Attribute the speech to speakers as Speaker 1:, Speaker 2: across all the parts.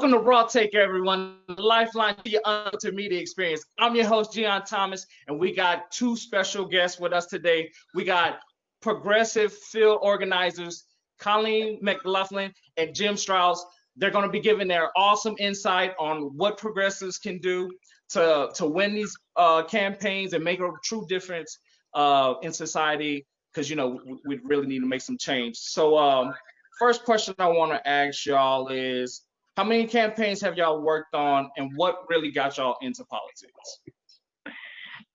Speaker 1: Welcome to Raw Take, everyone. Lifeline to your unfiltered media experience. I'm your host, Gion Thomas, and we got two special guests with us today. We got progressive field organizers, Colleen Mcloughlin and Jim Strouse. They're going to be giving their awesome insight on what progressives can do to win these campaigns and make a true difference in society, because, you know, we really need to make some change. So first question I want to ask y'all is, how many campaigns have y'all worked on, and what really got y'all into politics?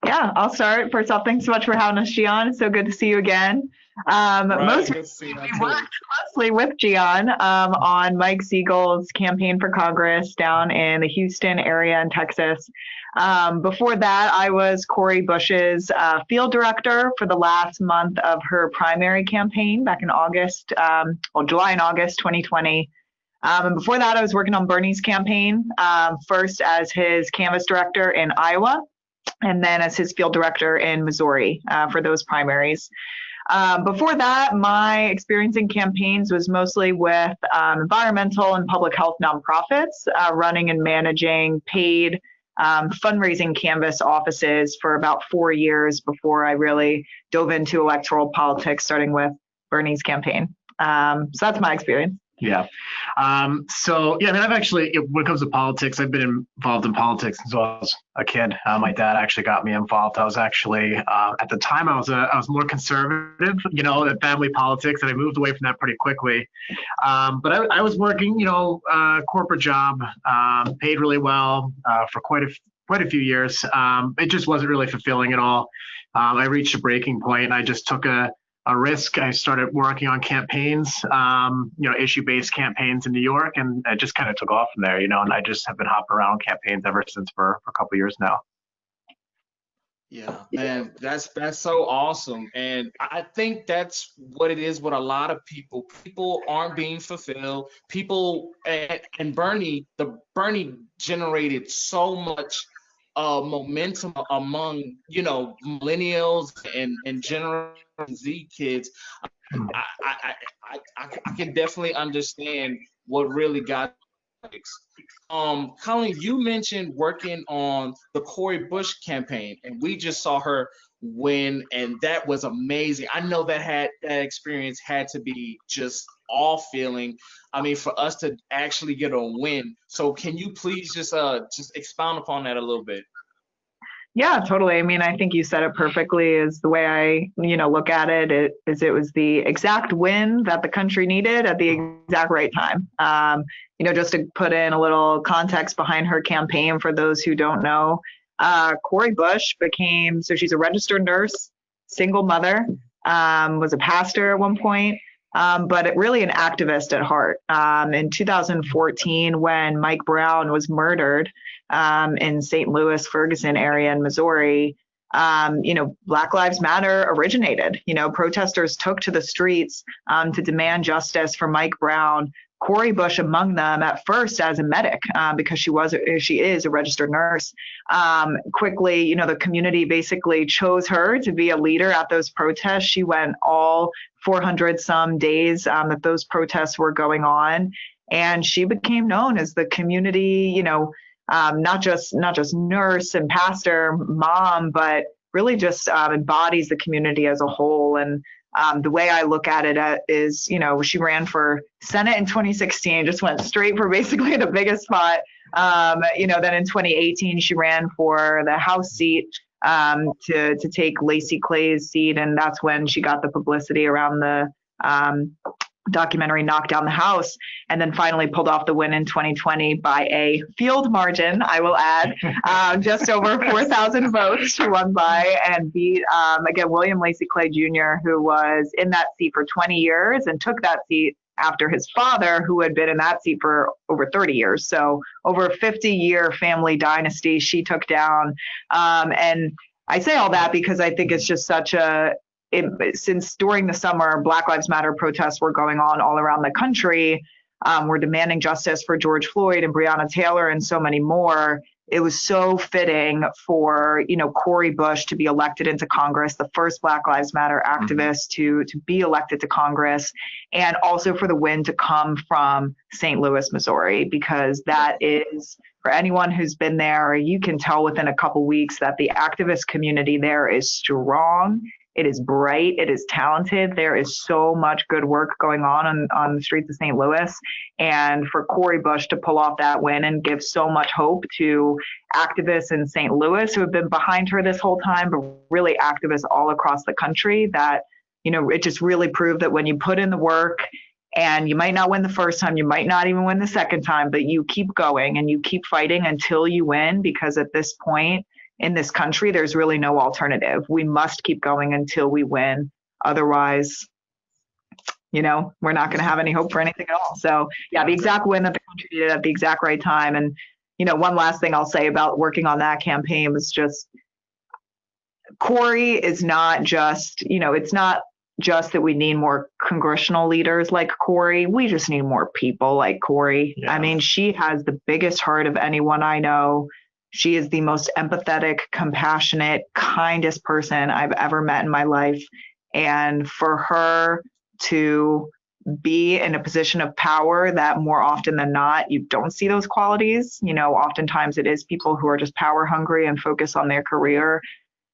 Speaker 2: Yeah, I'll start. First off, thanks so much for having us, Gion. It's so good to see you again. Most recently, we worked closely with Gion on Mike Siegel's campaign for Congress down in the Houston area in Texas. Before that, I was Cori Bush's field director for the last month of her primary campaign back in July and August 2020. And before that, I was working on Bernie's campaign, first as his canvass director in Iowa, and then as his field director in Missouri for those primaries. Before that, my experience in campaigns was mostly with environmental and public health nonprofits, running and managing paid fundraising canvass offices for about 4 years before I really dove into electoral politics, starting with Bernie's campaign. So that's my experience.
Speaker 3: Yeah. I've actually, when it comes to politics, I've been involved in politics since I was a kid. My dad actually got me involved. I was actually, at the time, I was more conservative, than family politics, and I moved away from that pretty quickly. But I was working, corporate job, paid really well for quite a few years. It just wasn't really fulfilling at all. I reached a breaking point, and I just took a risk. I started working on campaigns, issue-based campaigns in New York, and it just kind of took off from there, and I just have been hopping around campaigns ever since for a couple of years now.
Speaker 1: Yeah, man, that's so awesome. And I think that's what it is with a lot of people. People aren't being fulfilled. People, and Bernie generated so much momentum among, millennials and Generation Z kids. I can definitely understand what really got. Colleen, you mentioned working on the Cori Bush campaign, and we just saw her win, and that was amazing. I know that experience had to be just all feeling. I mean, for us to actually get a win. So can you please just expound upon that a little bit?
Speaker 2: Yeah, totally. I mean, I think you said it perfectly. Is the way I, look at it. It was the exact win that the country needed at the exact right time. Just to put in a little context behind her campaign for those who don't know, Cori Bush she's a registered nurse, single mother, was a pastor at one point, but really an activist at heart. In 2014, when Mike Brown was murdered in St. Louis, Ferguson area in Missouri, Black Lives Matter originated. Protesters took to the streets to demand justice for Mike Brown. Cori Bush among them, at first as a medic, because she is a registered nurse. Quickly, the community basically chose her to be a leader at those protests. She went all 400 some days that those protests were going on, and she became known as the community, not just nurse and pastor, mom, but really just embodies the community as a whole. And the way I look at it is, she ran for Senate in 2016, just went straight for basically the biggest spot. Then in 2018, she ran for the House seat to take Lacey Clay's seat. And that's when she got the publicity around the documentary Knock Down the House, and then finally pulled off the win in 2020 by a field margin, I will add, just over 4,000 votes she won by, and beat, again, William Lacey Clay Jr., who was in that seat for 20 years and took that seat after his father, who had been in that seat for over 30 years. So over a 50-year family dynasty she took down. And I say all that because I think it's just since during the summer, Black Lives Matter protests were going on all around the country, we're demanding justice for George Floyd and Breonna Taylor and so many more. it was so fitting for, Cori Bush to be elected into Congress, the first Black Lives Matter activist to be elected to Congress, and also for the win to come from St. Louis, Missouri, because that is, for anyone who's been there, you can tell within a couple weeks that the activist community there is strong. It is bright. It is talented. There is so much good work going on the streets of St. Louis. And for Cori Bush to pull off that win and give so much hope to activists in St. Louis who have been behind her this whole time, but really activists all across the country, that, it just really proved that when you put in the work, and you might not win the first time, you might not even win the second time, but you keep going and you keep fighting until you win, because at this point, in this country, there's really no alternative. We must keep going until we win. Otherwise, we're not going to have any hope for anything at all. So yeah, the exact win that the country did at the exact right time. And, one last thing I'll say about working on that campaign was just, Cori is not just, it's not just that we need more congressional leaders like Cori. We just need more people like Cori. Yeah. I mean, she has the biggest heart of anyone I know. She is the most empathetic, compassionate, kindest person I've ever met in my life. And for her to be in a position of power that more often than not, you don't see those qualities. Oftentimes it is people who are just power hungry and focus on their career.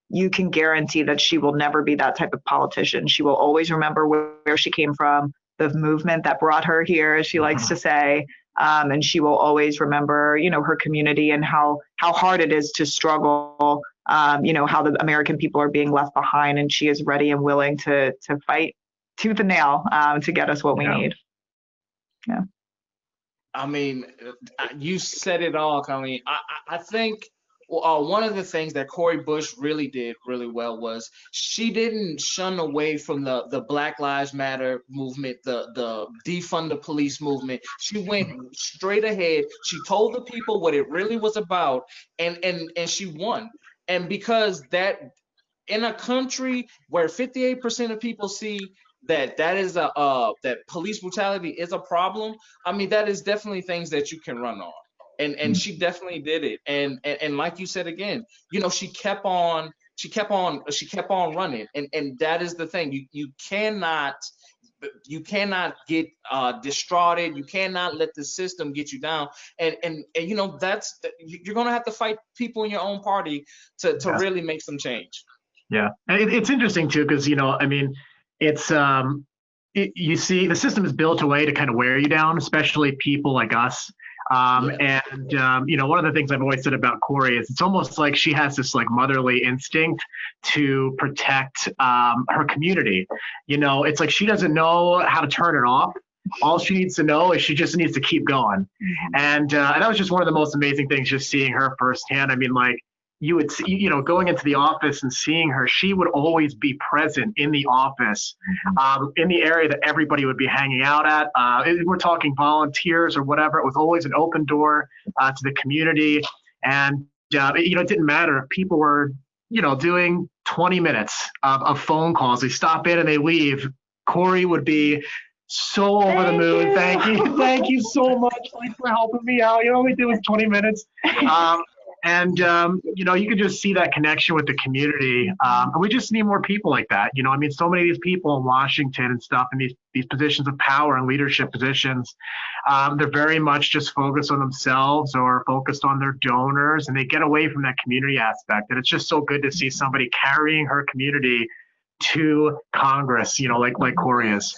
Speaker 2: You can guarantee that she will never be that type of politician. She will always remember where she came from, the movement that brought her here, as she likes to say. And she will always remember, her community and how hard it is to struggle, how the American people are being left behind. And she is ready and willing to fight tooth and nail to get us what we need. Yeah.
Speaker 1: I mean, you said it all, Colleen. I think one of the things that Cori Bush really did really well was she didn't shun away from the Black Lives Matter movement, the defund the police movement. She went straight ahead. She told the people what it really was about, and she won. And because that, in a country where 58% of people see that is that police brutality is a problem, I mean, that is definitely things that you can run on. And she definitely did it. And like you said again, she kept on running. And that is the thing. You cannot get distraughted. You cannot let the system get you down. And that's, you're gonna have to fight people in your own party to really make some change.
Speaker 3: Yeah, it's interesting too, because I mean, it's you see the system is built a way to kind of wear you down, especially people like us. And one of the things I've always said about Cori is it's almost like she has this like motherly instinct to protect her community. It's like she doesn't know how to turn it off. All she needs to know is she just needs to keep going. And that was just one of the most amazing things, just seeing her firsthand. I mean, like, you would see, going into the office and seeing her, she would always be present in the office, in the area that everybody would be hanging out at. We're talking volunteers or whatever. It was always an open door to the community. And, it didn't matter if people were, doing 20 minutes of phone calls. They stop in and they leave. Cori would be so over the moon. Thank you. Thank you so much for helping me out. All we did was 20 minutes. And, you can just see that connection with the community. And we just need more people like that. I mean, so many of these people in Washington and stuff in these positions of power and leadership positions, they're very much just focused on themselves or focused on their donors, and they get away from that community aspect. And it's just so good to see somebody carrying her community to Congress, like Cori is.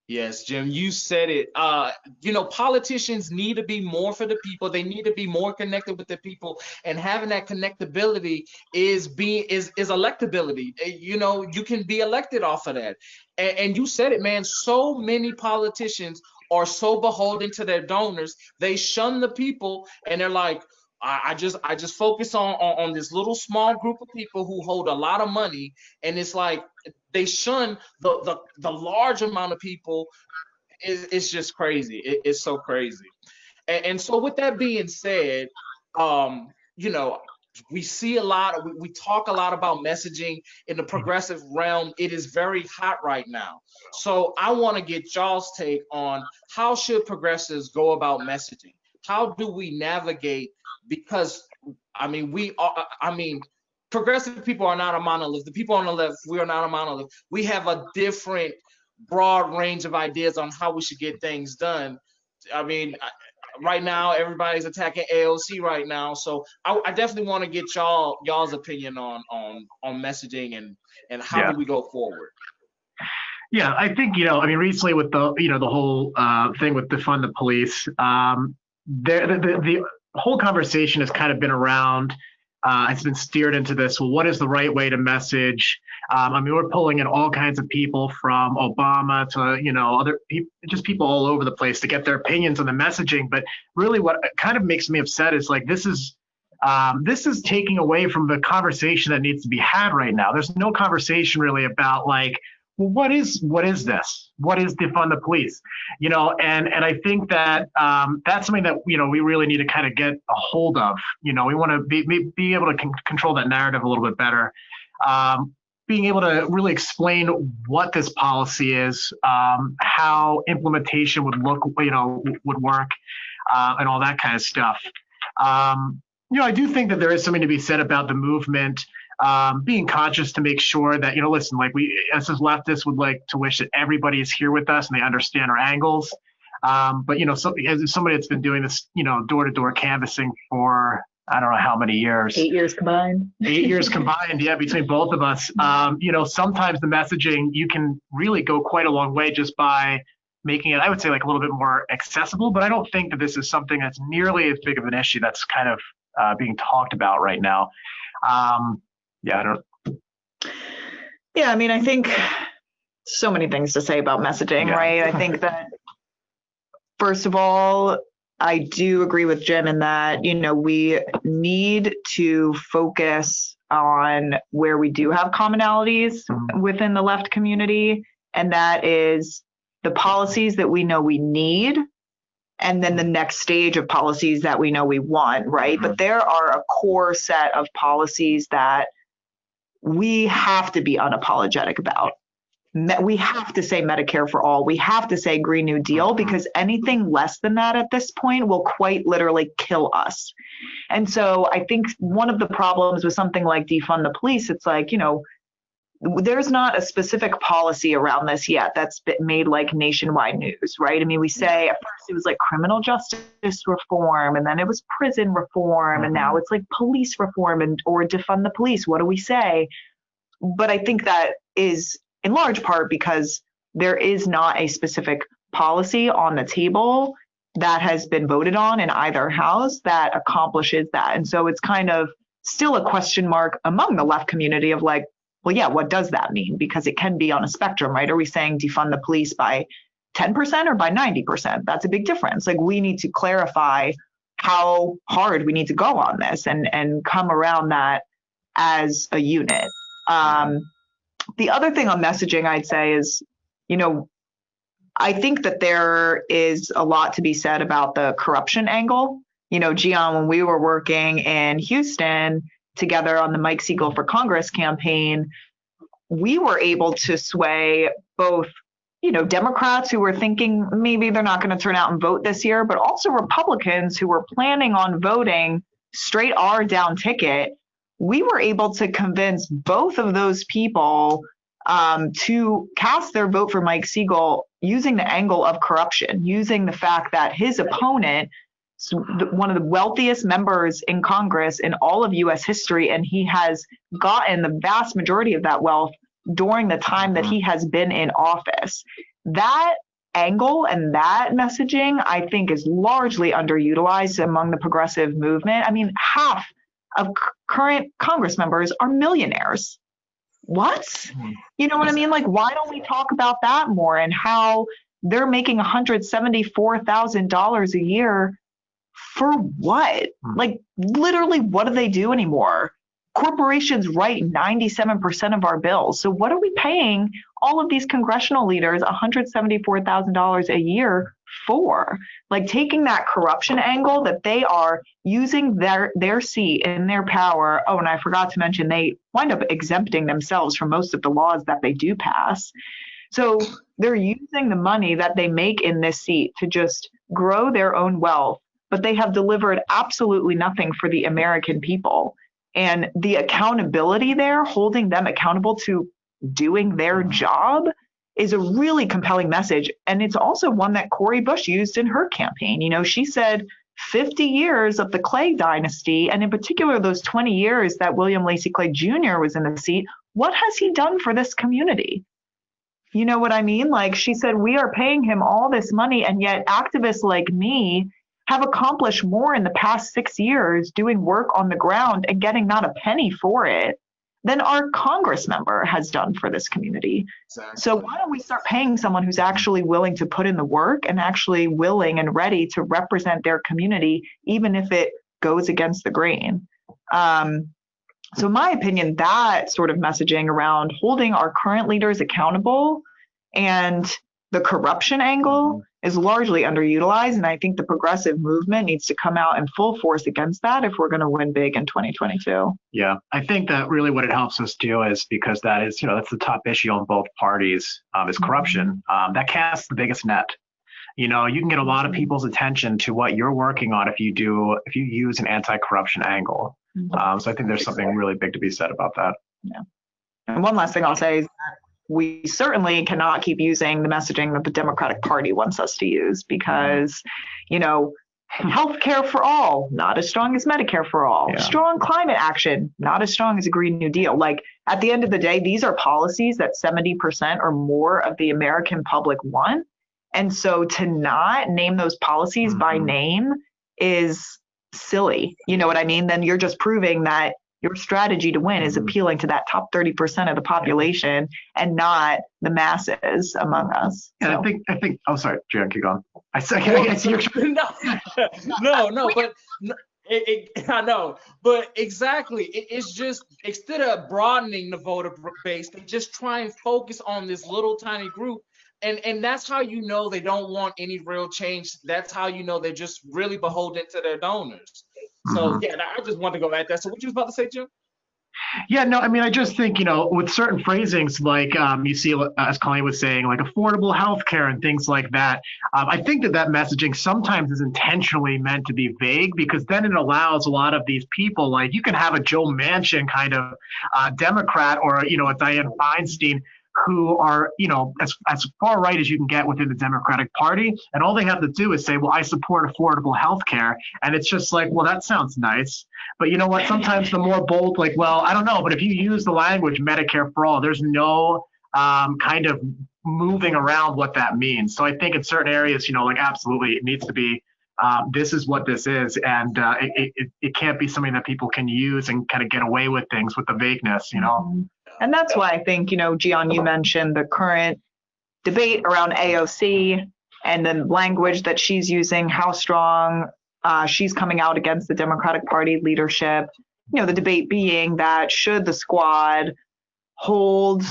Speaker 1: Yes, Jim, you said it. Politicians need to be more for the people. They need to be more connected with the people, and having that connectability is electability. You can be elected off of that. And you said it, man. So many politicians are so beholden to their donors. They shun the people, and they're like, I just focus on this little small group of people who hold a lot of money, and it's like they shun the large amount of people. It's just crazy. It's so crazy. And so with that being said, we see a lot. We talk a lot about messaging in the progressive realm. It is very hot right now. So I want to get y'all's take on how should progressives go about messaging? How do we navigate because I mean, progressive people are not a monolith. The people on the left, we are not a monolith. We have a different broad range of ideas on how we should get things done. I mean, right now everybody's attacking AOC right now, so I definitely want to get y'all's opinion on messaging and how do we go forward.
Speaker 3: Yeah, I think, I mean, recently with the whole thing with defund the police, the whole conversation has kind of been around, it's been steered into this, well, what is the right way to message? I mean, we're pulling in all kinds of people from Obama to, other people, just people all over the place to get their opinions on the messaging. But really what kind of makes me upset is like, this is taking away from the conversation that needs to be had right now. There's no conversation really about like, well, what is this? What is defund the police? And I think that that's something that we really need to kind of get a hold of. We want to be able to control that narrative a little bit better. Being able to really explain what this policy is, how implementation would look, would work, and all that kind of stuff. I do think that there is something to be said about the movement. Being conscious to make sure that, listen, like we as leftists would like to wish that everybody is here with us and they understand our angles. But, as somebody that's been doing this, door-to-door canvassing for, I don't know how many years.
Speaker 2: 8 years combined.
Speaker 3: 8 years combined, yeah, between both of us. Sometimes the messaging, you can really go quite a long way just by making it, I would say, like a little bit more accessible. But I don't think that this is something that's nearly as big of an issue that's kind of being talked about right now. Yeah,
Speaker 2: I mean, I think so many things to say about messaging, right? I think that, first of all, I do agree with Jim in that, we need to focus on where we do have commonalities within the left community, and that is the policies that we know we need, and then the next stage of policies that we know we want, right? But there are a core set of policies that we have to be unapologetic about. We have to say Medicare for all. We have to say Green New Deal, because anything less than that at this point will quite literally kill us. And so I think one of the problems with something like defund the police, it's like, there's not a specific policy around this yet that's been made like nationwide news, right? I mean, we say at first it was like criminal justice reform, and then it was prison reform, and now it's like police reform or defund the police. What do we say? But I think that is in large part because there is not a specific policy on the table that has been voted on in either house that accomplishes that. And so it's kind of still a question mark among the left community of like, well, yeah, what does that mean? Because it can be on a spectrum, right? Are we saying defund the police by 10% or by 90%? That's a big difference. Like, we need to clarify how hard we need to go on this and come around that as a unit. The other thing on messaging I'd say is, I think that there is a lot to be said about the corruption angle. Gion, when we were working in Houston together on the Mike Siegel for Congress campaign, we were able to sway both, Democrats who were thinking maybe they're not going to turn out and vote this year, but also Republicans who were planning on voting straight R down ticket. We were able to convince both of those people to cast their vote for Mike Siegel using the angle of corruption, using the fact that his opponent, one of the wealthiest members in Congress in all of U.S. history, and he has gotten the vast majority of that wealth during the time that he has been in office. That angle and that messaging, I think, is largely underutilized among the progressive movement. I mean, half of current Congress members are millionaires. What? You know what I mean? Like, why don't we talk about that more and how they're making $174,000 a year for what? Like, literally, what do they do anymore? Corporations write 97% of our bills. So what are we paying all of these congressional leaders $174,000 a year for? Like, taking that corruption angle that they are using their seat and their power. Oh, and I forgot to mention, they wind up exempting themselves from most of the laws that they do pass. So they're using the money that they make in this seat to just grow their own wealth but they have delivered absolutely nothing for the American people. And the accountability there, holding them accountable to doing their job, is a really compelling message. And it's also one that Cori Bush used in her campaign. You know, she said 50 years of the Clay dynasty, and in particular, those 20 years that William Lacey Clay Jr. was in the seat, what has he done for this community? You know what I mean? Like, she said, we are paying him all this money, and yet activists like me have accomplished more in the past 6 years doing work on the ground and getting not a penny for it than our Congress member has done for this community. Exactly. So why don't we start paying someone who's actually willing to put in the work and actually willing and ready to represent their community, even if it goes against the grain? So in my opinion, that sort of messaging around holding our current leaders accountable and the corruption angle is largely underutilized. And I think the progressive movement needs to come out in full force against that if we're going to win big in 2022.
Speaker 3: Yeah, I think that really what it helps us do is, because that is, that's the top issue on both parties, is corruption. That casts the biggest net. You can get a lot of people's attention to what you're working on if you use an anti-corruption angle. So I think there's something really big to be said about that.
Speaker 2: Yeah. And one last thing I'll say is that we certainly cannot keep using the messaging that the Democratic Party wants us to use, because, healthcare for all, not as strong as Medicare for all. Yeah. Strong climate action, not as strong as a Green New Deal. Like, at the end of the day, these are policies that 70% or more of the American public want. And so to not name those policies by name is silly. You know what I mean? Then you're just proving that your strategy to win is appealing to that top 30% of the population and not the masses among us.
Speaker 3: And
Speaker 2: so.
Speaker 3: I think. Oh, sorry, Gion, keep going. I see your.
Speaker 1: No, but I know, but exactly. It's just, instead of broadening the voter base, they just try and focus on this little tiny group. And that's how you know they don't want any real change. That's how you know they're just really beholden to their donors. So yeah, I just wanted to go at that. So what you was about to say, Jim?
Speaker 3: Yeah, no, I mean, I just think, with certain phrasings, like you see, as Colleen was saying, like affordable healthcare and things like that. I think that messaging sometimes is intentionally meant to be vague, because then it allows a lot of these people, like you can have a Joe Manchin kind of Democrat, or, a Dianne Feinstein, who are, as far right as you can get within the Democratic Party. And all they have to do is say, well, I support affordable health care. And it's just like, well, that sounds nice. But you know what? Sometimes the more bold, like, well, I don't know. But if you use the language Medicare for all, there's no kind of moving around what that means. So I think in certain areas, like absolutely it needs to be, this is what this is. And it can't be something that people can use and kind of get away with things with the vagueness,
Speaker 2: And that's why I think, Gion, you mentioned the current debate around AOC and the language that she's using, how strong she's coming out against the Democratic Party leadership. The debate being that should the squad hold,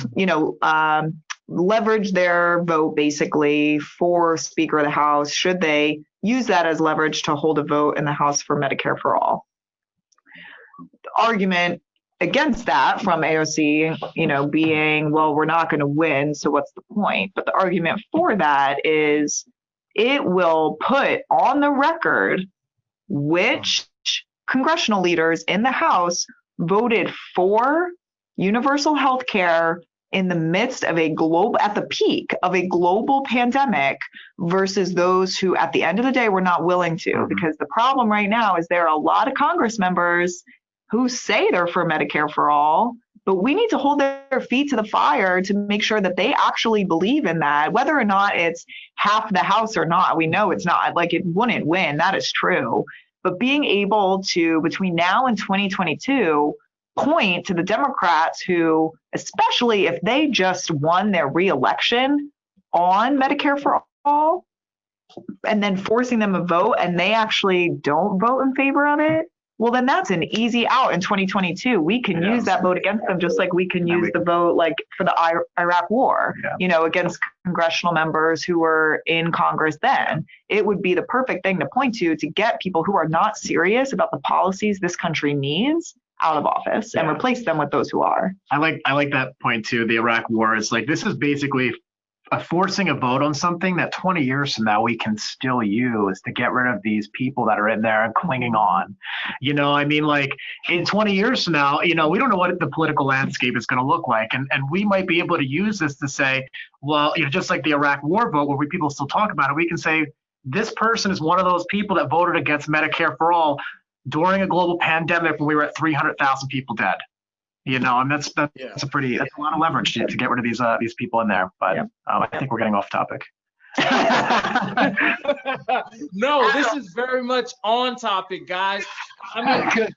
Speaker 2: leverage their vote basically for Speaker of the House? Should they use that as leverage to hold a vote in the House for Medicare for all? The argument against that from AOC, being, well, we're not going to win, so what's the point? But the argument for that is it will put on the record which congressional leaders in the House voted for universal health care in the midst of at the peak of a global pandemic versus those who at the end of the day were not willing to. Because the problem right now is there are a lot of Congress members who say they're for Medicare for all, but we need to hold their feet to the fire to make sure that they actually believe in that, whether or not it's half the House or not. We know it's not, like, it wouldn't win. That is true. But being able to, between now and 2022, point to the Democrats who, especially if they just won their reelection on Medicare for all, and then forcing them to vote and they actually don't vote in favor of it, well, then that's an easy out in 2022. We can use that vote against them, just like we can use the vote like for the Iraq war, against congressional members who were in Congress then. It would be the perfect thing to point to get people who are not serious about the policies this country needs out of office and replace them with those who are.
Speaker 3: I like that point too. The Iraq war is like, this is basically forcing a vote on something that 20 years from now we can still use to get rid of these people that are in there and clinging on. I mean, like in 20 years from now, we don't know what the political landscape is going to look like. And we might be able to use this to say, well, just like the Iraq war vote where people still talk about it, we can say this person is one of those people that voted against Medicare for all during a global pandemic when we were at 300,000 people dead. And that's a lot of leverage to get rid of these people in there. But I think we're getting off topic.
Speaker 1: No, this is very much on topic, guys. I mean,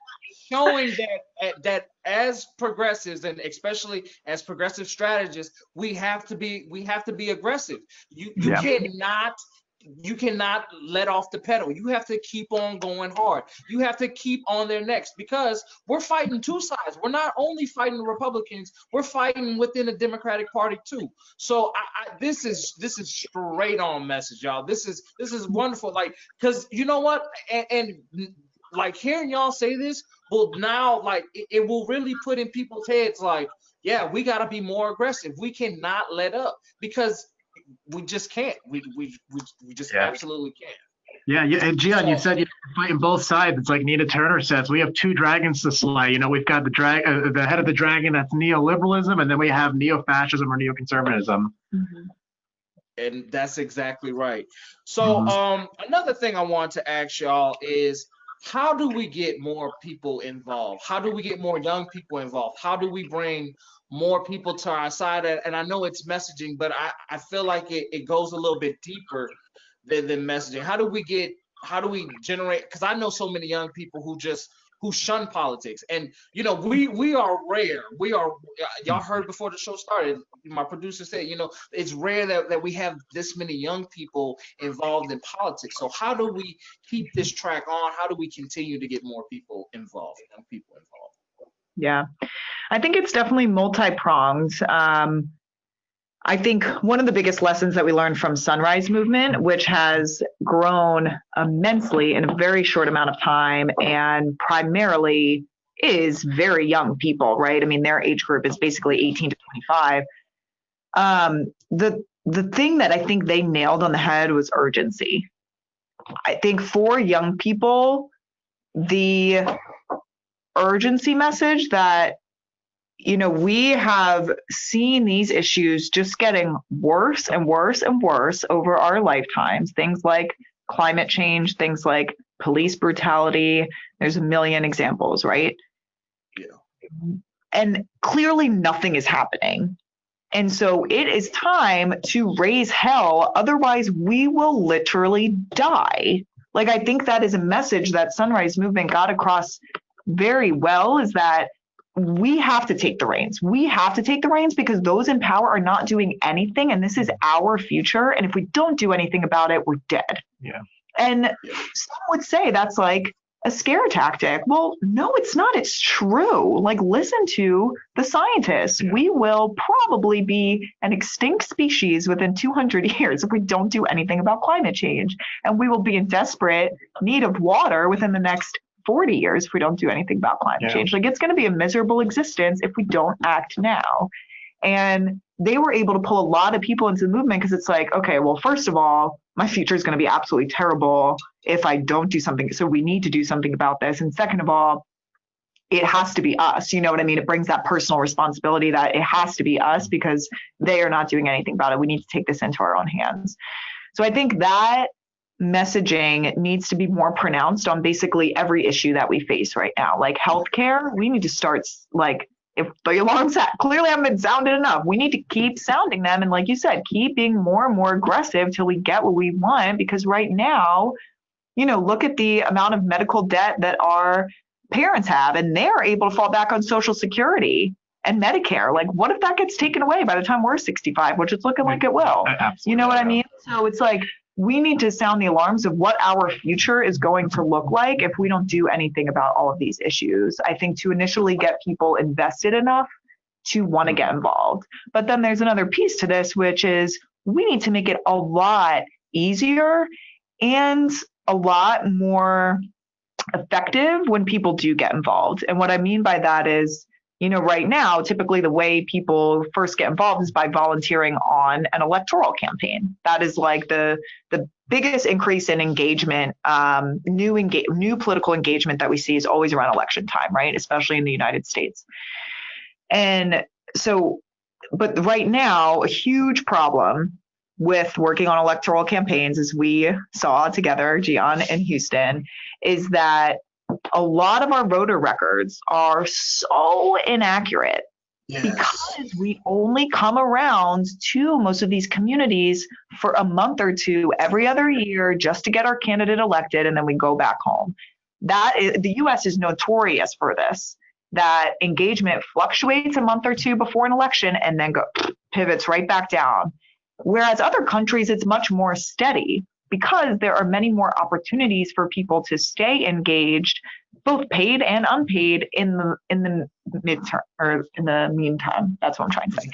Speaker 1: showing that as progressives and especially as progressive strategists, we have to be aggressive. You cannot let off the pedal. You have to keep on going hard. You have to keep on their necks because we're fighting two sides. We're not only fighting the Republicans, we're fighting within the Democratic Party too. So this is straight on message, y'all. This is wonderful. Like, because you know what? And like hearing y'all say this will now it will really put in people's heads like, yeah, we got to be more aggressive. We cannot let up because we just can't. We just absolutely can't.
Speaker 3: Yeah. And Gion, you said you're fighting both sides. It's like Nina Turner says, we have two dragons to slay. We've got the head of the dragon, that's neoliberalism, and then we have neo-fascism or neoconservatism.
Speaker 2: Mm-hmm.
Speaker 1: And that's exactly right. So another thing I want to ask y'all is, how do we get more people involved? How do we get more young people involved? How do we bring more people to our side? And I know it's messaging, but I feel like it goes a little bit deeper than messaging. How do we generate, because I know so many young people who shun politics, and we are rare. Y'all heard before the show started, my producer said, it's rare that we have this many young people involved in politics. So how do we keep this track on? How do we continue to get more people involved, young people involved?
Speaker 2: Yeah, I think it's definitely multi-pronged. I think one of the biggest lessons that we learned from Sunrise Movement, which has grown immensely in a very short amount of time and primarily is very young people, right? I mean, their age group is basically 18 to 25. The thing that I think they nailed on the head was urgency. I think for young people, the urgency message that we have seen these issues just getting worse and worse and worse over our lifetimes. Things like climate change, things like police brutality. There's a million examples, right? Yeah. And clearly nothing is happening. And so it is time to raise hell. Otherwise, we will literally die. Like, I think that is a message that Sunrise Movement got across very well, is that we have to take the reins. We have to take the reins because those in power are not doing anything. And this is our future. And if we don't do anything about it, we're dead.
Speaker 3: Yeah.
Speaker 2: And some would say that's like a scare tactic. Well, no, it's not. It's true. Like, listen to the scientists. Yeah. We will probably be an extinct species within 200 years if we don't do anything about climate change. And we will be in desperate need of water within the next 40 years if we don't do anything about climate change. Like, it's going to be a miserable existence if we don't act now. And they were able to pull a lot of people into the movement because it's like, okay, well, first of all, my future is going to be absolutely terrible if I don't do something. So we need to do something about this. And second of all, it has to be us. You know what I mean? It brings that personal responsibility that it has to be us because they are not doing anything about it. We need to take this into our own hands. So I think that messaging needs to be more pronounced on basically every issue that we face right now. Like healthcare, we need to start, like, if the alarms clearly haven't been sounded enough, we need to keep sounding them. And like you said, keep being more and more aggressive till we get what we want. Because right now, look at the amount of medical debt that our parents have, and they're able to fall back on Social Security and Medicare. Like, what if that gets taken away by the time we're 65, which it's looking like it will? Absolutely. You know what I mean? So it's like, we need to sound the alarms of what our future is going to look like if we don't do anything about all of these issues. I think to initially get people invested enough to want to get involved. But then there's another piece to this, which is we need to make it a lot easier and a lot more effective when people do get involved. And what I mean by that is right now, typically the way people first get involved is by volunteering on an electoral campaign. That is like the biggest increase in engagement, new political engagement that we see is always around election time, right? Especially in the United States. And so, but right now, a huge problem with working on electoral campaigns, as we saw together, Gion in Houston, is that a lot of our voter records are so inaccurate. Yes. Because we only come around to most of these communities for a month or two every other year just to get our candidate elected, and then we go back home. The U.S. is notorious for this, that engagement fluctuates a month or two before an election and then pivots right back down. Whereas other countries, it's much more steady because there are many more opportunities for people to stay engaged, both paid and unpaid, in the midterm or in the meantime. That's what I'm trying to say.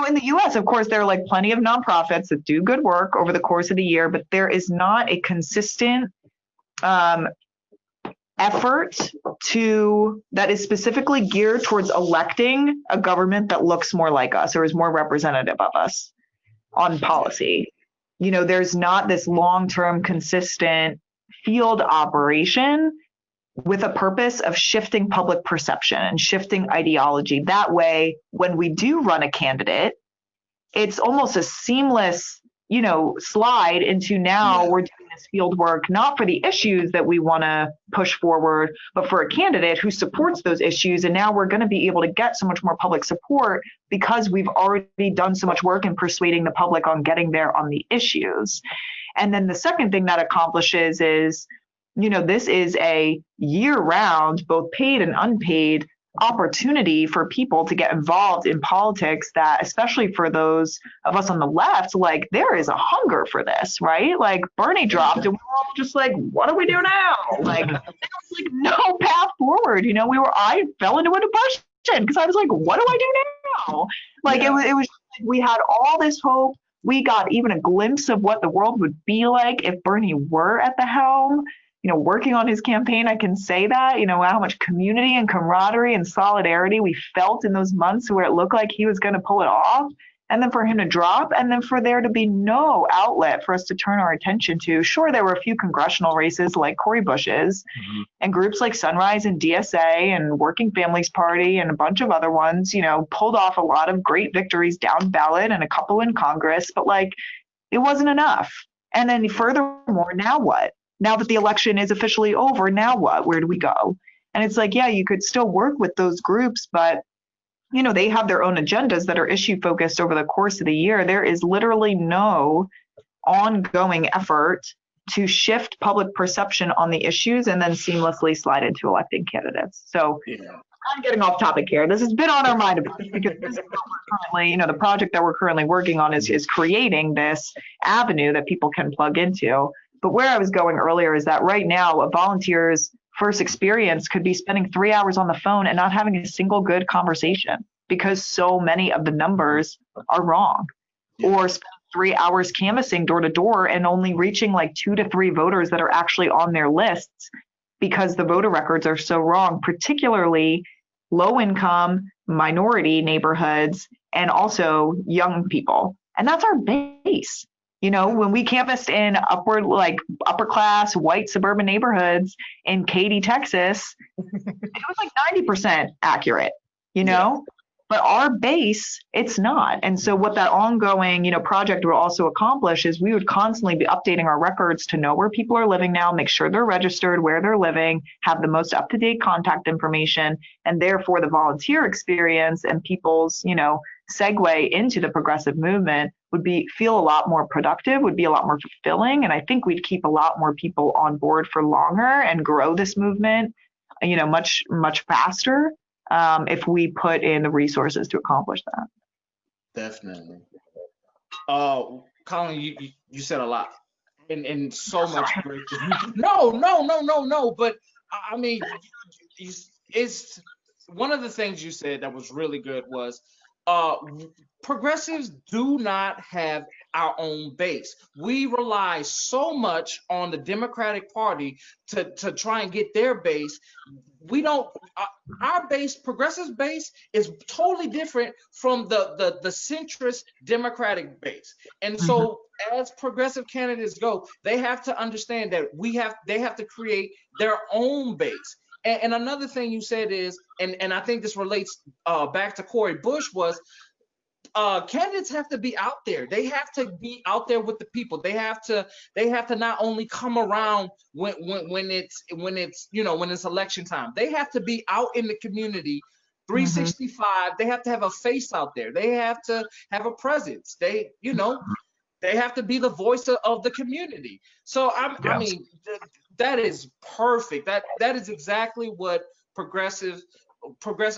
Speaker 2: In the U.S., of course, there are like plenty of nonprofits that do good work over the course of the year, but there is not a consistent effort that is specifically geared towards electing a government that looks more like us or is more representative of us on policy. There's not this long-term consistent field operation with a purpose of shifting public perception and shifting ideology. That way, when we do run a candidate, it's almost a seamless, slide into now we're doing this field work, not for the issues that we want to push forward, but for a candidate who supports those issues. And now we're going to be able to get so much more public support because we've already done so much work in persuading the public on getting there on the issues. And then the second thing that accomplishes is, this is a year-round, both paid and unpaid opportunity for people to get involved in politics that, especially for those of us on the left, like there is a hunger for this, right? Like Bernie dropped and we were all just like, what do we do now? Like there was like no path forward. I fell into a depression because I was like, what do I do now? Like it was like we had all this hope. We got even a glimpse of what the world would be like if Bernie were at the helm. Working on his campaign, I can say that, how much community and camaraderie and solidarity we felt in those months where it looked like he was going to pull it off. And then for him to drop, and then for there to be no outlet for us to turn our attention to. Sure, there were a few congressional races like Cori Bush's and groups like Sunrise and DSA and Working Families Party and a bunch of other ones, pulled off a lot of great victories down ballot and a couple in Congress, but like it wasn't enough. And then furthermore, now what? Now that the election is officially over, now what? Where do we go? And it's like, yeah, you could still work with those groups, but they have their own agendas that are issue focused over the course of the year. There is literally no ongoing effort to shift public perception on the issues and then seamlessly slide into electing candidates. So I'm getting off topic here. This has been on our mind because currently, the project that we're currently working on is creating this avenue that people can plug into. But where I was going earlier is that right now, a volunteer's first experience could be spending 3 hours on the phone and not having a single good conversation because so many of the numbers are wrong. Or spend 3 hours canvassing door to door and only reaching like 2 to 3 voters that are actually on their lists because the voter records are so wrong, particularly low income, minority neighborhoods, and also young people. And that's our base. When we canvassed in upper class white suburban neighborhoods in Katy, Texas, it was like 90% accurate, but our base, it's not. And so what that ongoing, project would also accomplish is we would constantly be updating our records to know where people are living now, make sure they're registered, where they're living, have the most up-to-date contact information, and therefore the volunteer experience and people's, segue into the progressive movement would feel a lot more productive, would be a lot more fulfilling. And I think we'd keep a lot more people on board for longer and grow this movement, much, much faster if we put in the resources to accomplish that.
Speaker 1: Definitely. Colleen, you said a lot and so much great. No. But I mean, it's one of the things you said that was really good was progressives do not have our own base. We rely so much on the Democratic Party to try and get their base. We don't, our base, progressive base, is totally different from the centrist Democratic base. And so as progressive candidates go, they have to understand that they have to create their own base. And another thing you said is, and I think this relates back to Cori Bush, was candidates have to be out there. They have to be out there with the people. They have to not only come around when it's election time. They have to be out in the community 365. They have to have a face out there. They have to have a presence. They have to be the voice of the community. So I mean, that is perfect. That is exactly what progressive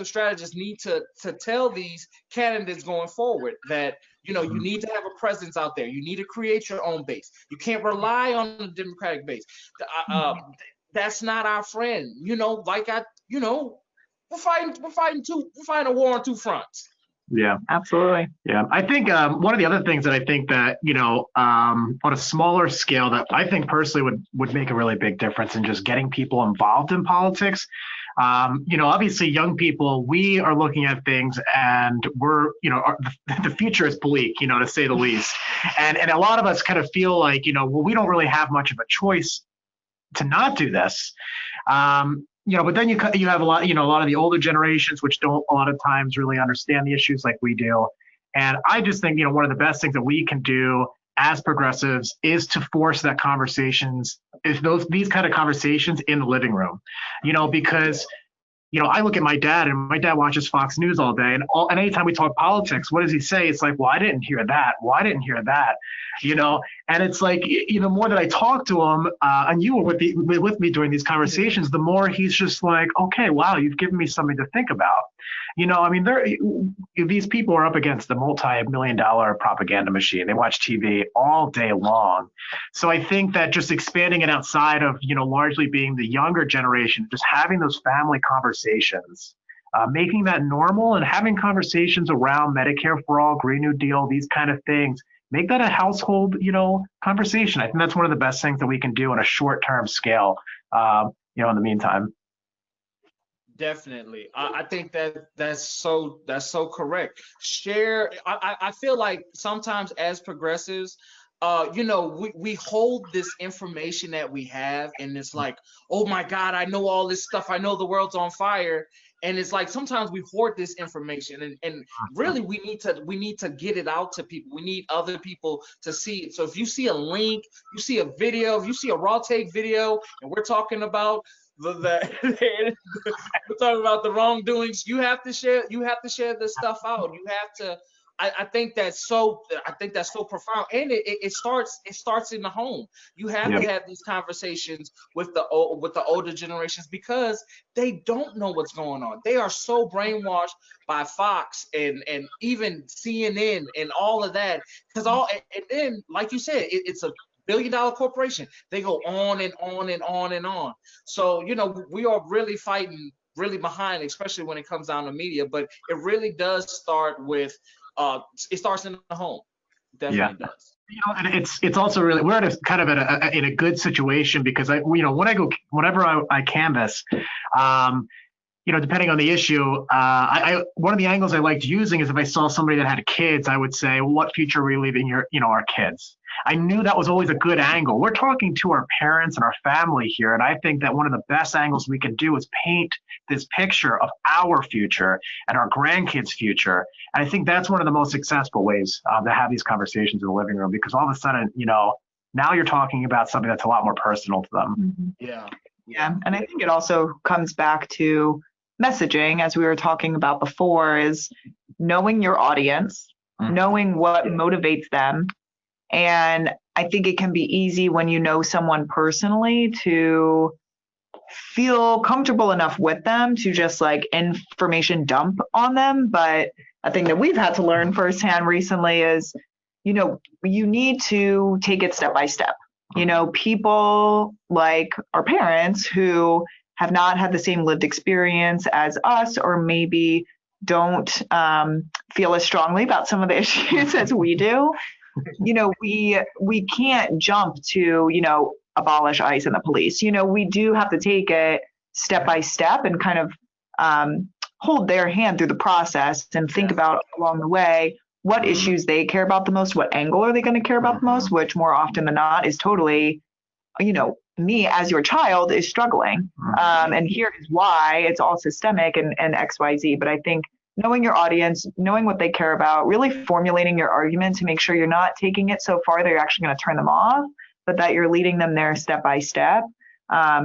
Speaker 1: strategists need to tell these candidates going forward, that you need to have a presence out there. You need to create your own base. You can't rely on the Democratic base. That's not our friend. We're fighting a war on two fronts.
Speaker 3: Yeah,
Speaker 2: Absolutely.
Speaker 3: yeah. I think one of the other things that I think that on a smaller scale that I think personally would make a really big difference in just getting people involved in politics. Obviously young people, we are looking at things and we're, the future is bleak, to say the least. And a lot of us kind of feel like, we don't really have much of a choice to not do this. But then you have a lot of the older generations, which don't a lot of times really understand the issues like we do. And I just think, one of the best things that we can do as progressives is to force these kind of conversations in the living room, because I look at my dad, and my dad watches Fox News all day, and anytime we talk politics, what does he say? It's like, well, I didn't hear that. Well, I didn't hear that, and it's like, the more that I talk to him, and you were with me during these conversations, the more he's just like, okay, wow, you've given me something to think about. These people are up against the multi-million-dollar propaganda machine. They watch TV all day long. So I think that just expanding it outside of, largely being the younger generation, just having those family conversations, making that normal, and having conversations around Medicare for all, Green New Deal, these kind of things, make that a household, conversation. I think that's one of the best things that we can do on a short-term scale, in the meantime.
Speaker 1: Definitely. I think that's so correct. I feel like sometimes as progressives, we hold this information that we have, and it's like, oh my God, I know all this stuff. I know the world's on fire. And it's like, sometimes we hoard this information, and really we need to get it out to people. We need other people to see it. So if you see a link, you see a video, if you see a raw take video, and we're talking about we're talking about the wrongdoings, you have to share this stuff out. You have to. I think that's so profound, and it starts in the home. You have to have these conversations with the older generations, because they don't know what's going on. They are so brainwashed by Fox and even CNN and all of that, and then, like you said, it's a billion-dollar corporation. They go on and on and on and on. So we are really fighting really behind, especially when it comes down to media. But it really does start with it starts in the home. Definitely does.
Speaker 3: And it's also really, we're in a good situation, because whenever I canvass, depending on the issue, one of the angles I liked using is if I saw somebody that had kids, I would say, well, what future are we leaving our kids? I knew that was always a good angle. We're talking to our parents and our family here, and I think that one of the best angles we can do is paint this picture of our future and our grandkids' future. And I think that's one of the most successful ways to have these conversations in the living room, because all of a sudden, now you're talking about something that's a lot more personal to them.
Speaker 2: Yeah. And I think it also comes back to messaging, as we were talking about before, is knowing your audience, knowing what motivates them. And I think it can be easy when you know someone personally to feel comfortable enough with them to just like information dump on them. But a thing that we've had to learn firsthand recently is, you need to take it step by step. People like our parents who have not had the same lived experience as us, or maybe don't feel as strongly about some of the issues as we do. we can't jump to, abolish ICE and the police. We do have to take it step by step and kind of hold their hand through the process and think about along the way what issues they care about the most, what angle are they going to care about the most, which more often than not is totally, me as your child is struggling. And here is why it's all systemic and XYZ. But I think knowing your audience, knowing what they care about, really formulating your argument to make sure you're not taking it so far that you're actually going to turn them off, but that you're leading them there step by step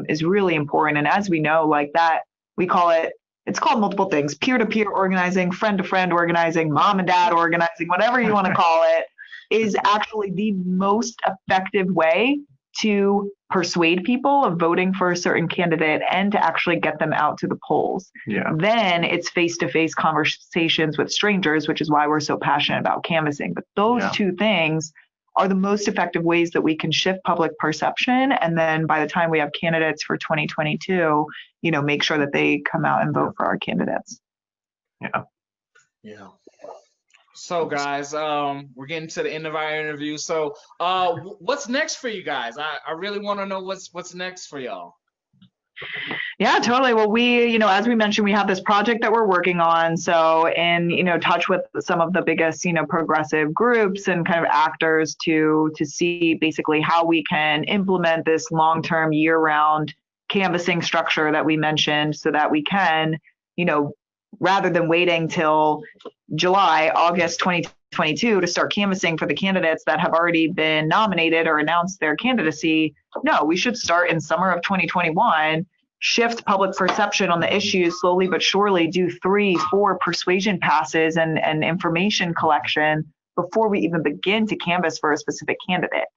Speaker 2: is really important. And as we know, like that, we call it, it's called multiple things: peer-to-peer organizing, friend-to-friend organizing, mom and dad organizing, whatever you want to call it, is actually the most effective way to persuade people of voting for a certain candidate and to actually get them out to the polls. Then it's face-to-face conversations with strangers, which is why we're so passionate about canvassing. But those two things are the most effective ways that we can shift public perception. And then by the time we have candidates for 2022, make sure that they come out and vote for our candidates.
Speaker 1: Yeah. So guys, we're getting to the end of our interview. So what's next for you guys? I really want to know what's next for y'all.
Speaker 2: Yeah, totally. Well, we, as we mentioned, we have this project that we're working on. So in, touch with some of the biggest, progressive groups and kind of actors to see basically how we can implement this long-term year-round canvassing structure that we mentioned so that we can, rather than waiting till August 2022 to start canvassing for the candidates that have already been nominated or announced their candidacy. No, we should start in summer of 2021, shift public perception on the issues slowly but surely, do 3-4 persuasion passes and information collection before we even begin to canvass for a specific candidate.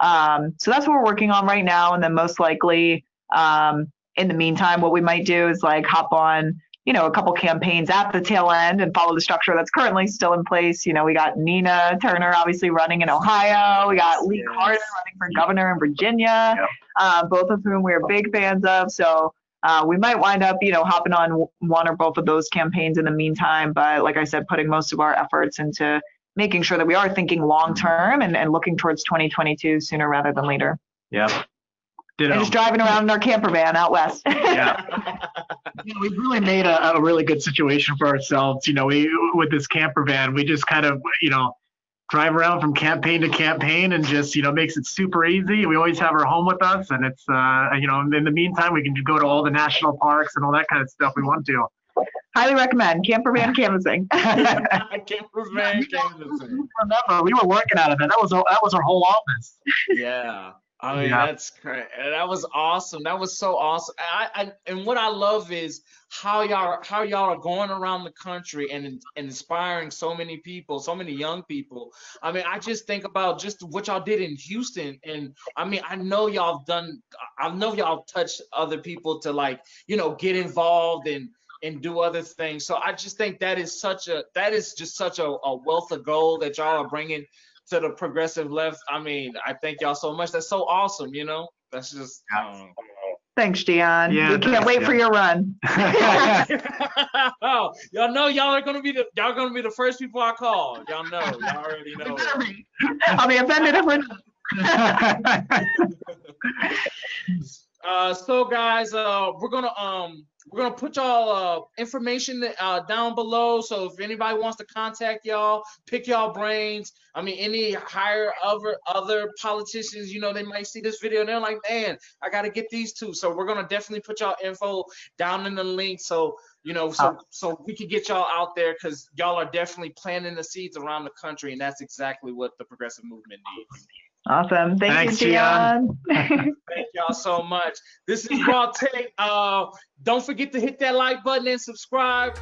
Speaker 2: So that's what we're working on right now. And then most likely, in the meantime, what we might do is like hop on a couple campaigns at the tail end and follow the structure that's currently still in place. We got Nina Turner obviously running in Ohio. We got Lee Carter running for governor in Virginia, both of whom we're big fans of. So we might wind up, hopping on one or both of those campaigns in the meantime. But like I said, putting most of our efforts into making sure that we are thinking long term and looking towards 2022 sooner rather than later. And just driving around in our camper van out west.
Speaker 3: We've really made a really good situation for ourselves. With this camper van, we just kind of, drive around from campaign to campaign and just, makes it super easy. We always have our home with us, and it's, in the meantime, we can go to all the national parks and all that kind of stuff we want to.
Speaker 2: Highly recommend camper van canvassing.
Speaker 1: Camper van canvassing.
Speaker 3: Remember, we were working out of it. That was our whole office.
Speaker 1: Yeah. I mean, that's great. That was awesome. That was so awesome. And what I love is how y'all are going around the country and inspiring so many people, so many young people. I mean, I just think about just what y'all did in Houston. And I mean, I know y'all touched other people to get involved and do other things. So I just think that is just such a wealth of gold that y'all are bringing to the progressive left. I mean, I thank y'all so much. That's so awesome, That's just
Speaker 2: thanks, Gion. We can't wait for your run.
Speaker 1: Oh, y'all know y'all are gonna be the first people I call. Y'all already know.
Speaker 2: I'll be offended if we're
Speaker 1: so guys, we're gonna put y'all information down below. So if anybody wants to contact y'all, pick y'all brains. I mean, any other politicians, they might see this video and they're like, man, I gotta get these two. So we're gonna definitely put y'all info down in the link. So so we can get y'all out there, because y'all are definitely planting the seeds around the country, and that's exactly what the progressive movement needs.
Speaker 2: Awesome. Thanks, you, Gion.
Speaker 1: Thank y'all so much. This is Raw Take. Don't forget to hit that like button and subscribe.